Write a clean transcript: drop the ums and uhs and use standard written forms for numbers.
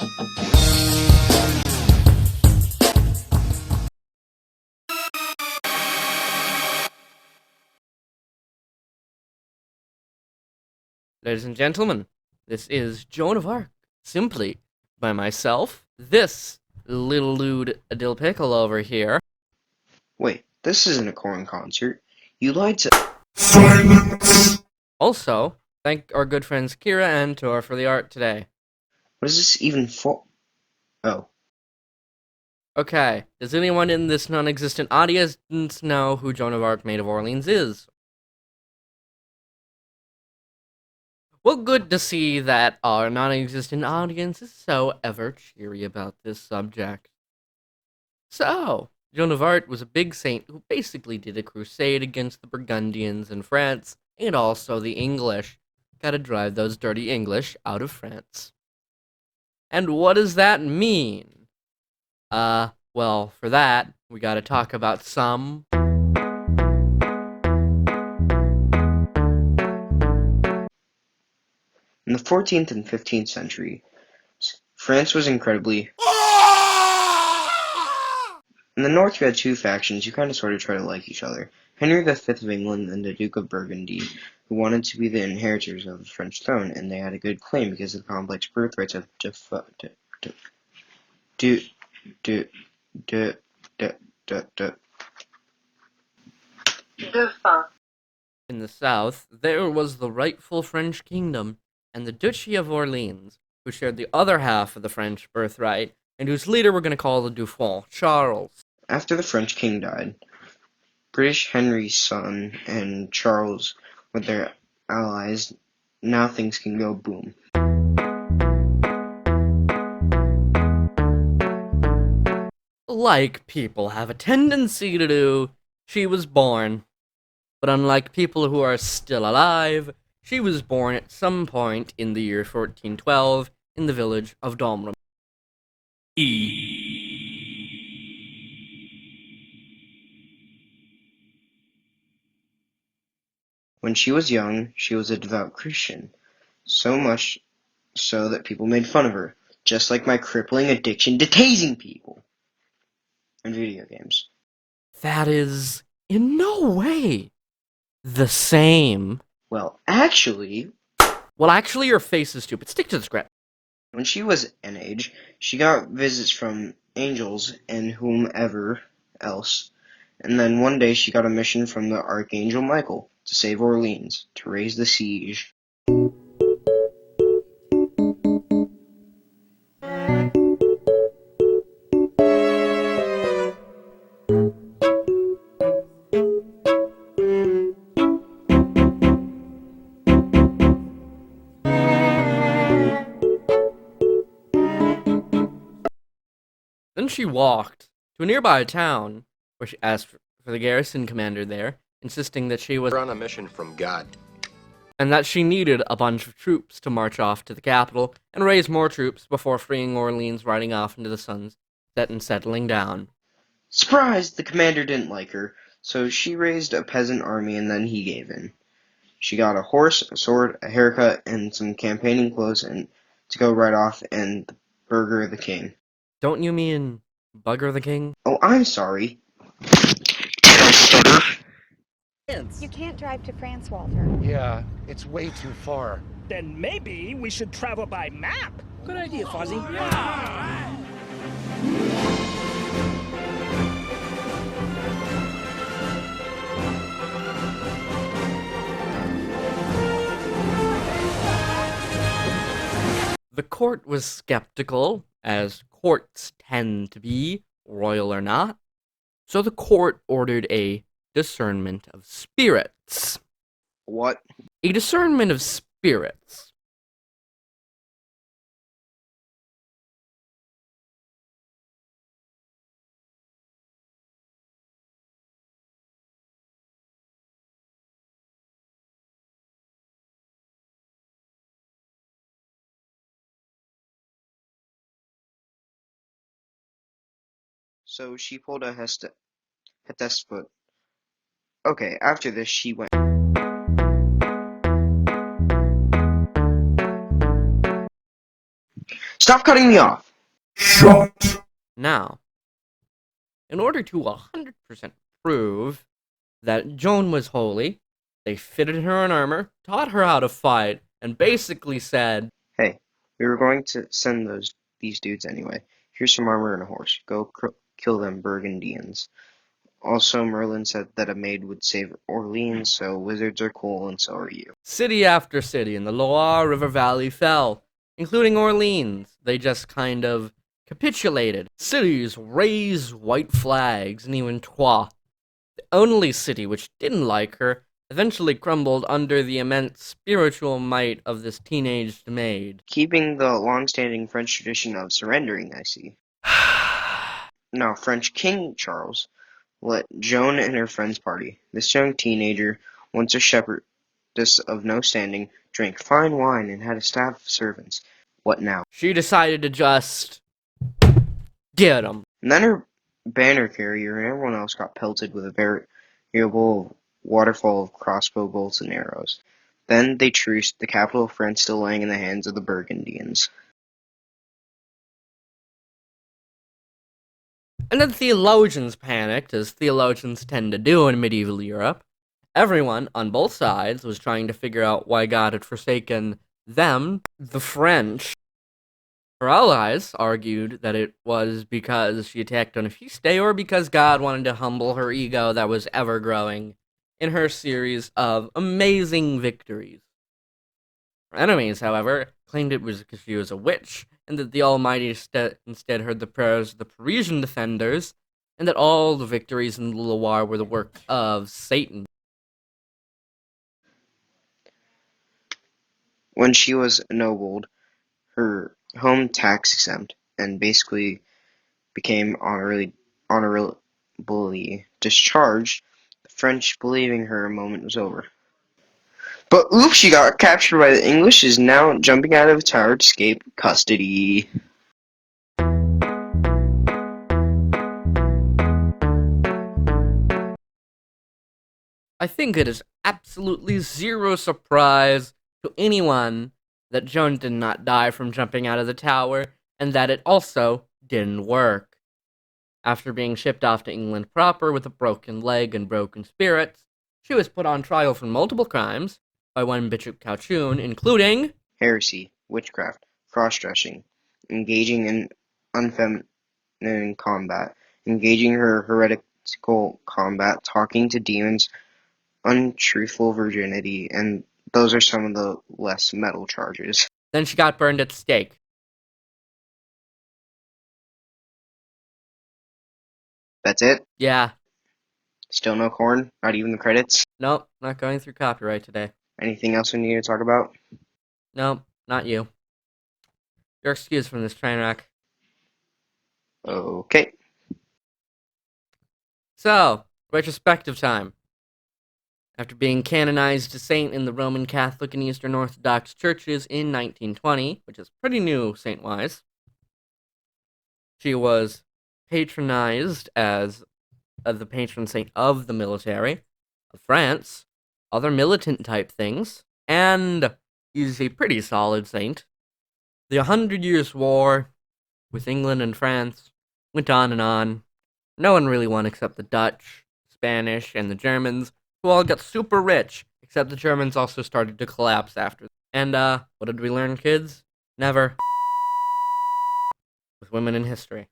Ladies and gentlemen, this is Joan of Arc Simply by myself. This little lewd dill pickle over here. Wait, this isn't a corn concert. You lied to— Silence! Also, thank our good friends Kira and Tor for the art today. What is this even for? Oh. Okay, does anyone in this non-existent audience know who Joan of Arc Maid of Orleans is? Well, good to see that our non-existent audience is so ever cheery about this subject. So, Joan of Arc was a big saint who basically did a crusade against the Burgundians in France, and also the English. Gotta drive those dirty English out of France. And what does that mean? Well, for that, we gotta talk about some... In the 14th and 15th century, France was incredibly— In the north, you had two factions who kind of sort of try to like each other. Henry V of England and the Duke of Burgundy, who wanted to be the inheritors of the French throne, and they had a good claim because of the complex birthrights of In the south, there was the rightful French kingdom, and the Duchy of Orleans, who shared the other half of the French birthright, and whose leader we're going to call the Dauphin, Charles. After the French king died, British Henry's son and Charles were their allies. Now things can go boom. Like people have a tendency to do, she was born. But unlike people who are still alive, she was born at some point in the year 1412 in the village of Domremy. When she was young, she was a devout Christian, so much so that people made fun of her, just like my crippling addiction to tasing people in video games. That is, in no way, the same. Well, actually, Well, actually, your face is stupid. Stick to the script. when she was an age, she got visits from angels and whomever else, and then one day she got a mission from the Archangel Michael to save Orleans, to raise the siege. Then she walked to a nearby town, where she asked for the garrison commander there, insisting that she was We're on a mission from God. and that she needed a bunch of troops to march off to the capital and raise more troops before freeing Orleans, riding off into the sunset and settling down. Surprise! The commander didn't like her, so she raised a peasant army and then he gave in. She got a horse, a sword, a haircut, and some campaigning clothes and to go right off and burger the king. Don't you mean Bugger the King? Oh, I'm sorry. Stutter. You can't drive to France, Walter. Yeah, it's way too far. Then maybe we should travel by map. Good idea, Fozzie. The court was skeptical, as courts tend to be, royal or not, so the court ordered a discernment of spirits. What? A discernment of spirits. So she pulled a Hethesfoot. Okay, after this she went. Stop! Stop cutting me off! Shut. Now, in order to 100% prove that Joan was holy, they fitted her in armor, taught her how to fight, and basically said, Hey, we were going to send these dudes anyway. Here's some armor and a horse. Go kill them Burgundians. Also, Merlin said that a maid would save Orleans, so wizards are cool and so are you. city after city in the Loire River Valley fell, including Orleans. They just kind of capitulated. Cities raised white flags, and even Troyes, the only city which didn't like her, eventually crumbled under the immense spiritual might of this teenaged maid. Keeping the long-standing French tradition of surrendering, I see. Now, French King Charles let Joan and her friends party. This young teenager, once a shepherdess of no standing, drank fine wine and had a staff of servants. What now? She decided to just get him. And then her banner carrier and everyone else got pelted with a variable waterfall of crossbow bolts and arrows. Then they truced, the capital of France still laying in the hands of the Burgundians. And then theologians panicked, as theologians tend to do in medieval Europe. Everyone, on both sides, was trying to figure out why God had forsaken them, the French. Her allies argued that it was because she attacked on a feast day, or because God wanted to humble her ego that was ever growing in her series of amazing victories. Her enemies, however, claimed it was because she was a witch, and that the Almighty instead heard the prayers of the Parisian defenders, and that all the victories in the Loire were the work of Satan. When she was ennobled, her home tax exempt, and basically became honorably discharged, the French believing her moment was over. But oops, she got captured by the English, is now jumping out of a tower to escape custody. I think it is absolutely zero surprise to anyone that Joan did not die from jumping out of the tower, and that it also didn't work. After being shipped off to England proper with a broken leg and broken spirits, she was put on trial for multiple crimes by one Bishop Calhoun, including Heresy, witchcraft, cross-dressing, engaging in unfeminine combat, engaging her heretical combat, talking to demons, untruthful virginity, and those are some of the less metal charges. then she got burned at the stake. That's it? Yeah, Still no corn? Not even the credits? nope, not going through copyright today. Anything else we need to talk about? Nope, not you. You're excused from this train wreck. Okay. So, retrospective time. After being canonized a saint in the Roman Catholic and Eastern Orthodox churches in 1920, which is pretty new saint-wise, she was patronized as the patron saint of the military of France, other militant type things, and is a pretty solid saint. The 100 Years' War with England and France went on and on. No one really won except the Dutch, Spanish, and the Germans, who all got super rich, except the Germans also started to collapse after. And, what did we learn, kids? Never with women in history.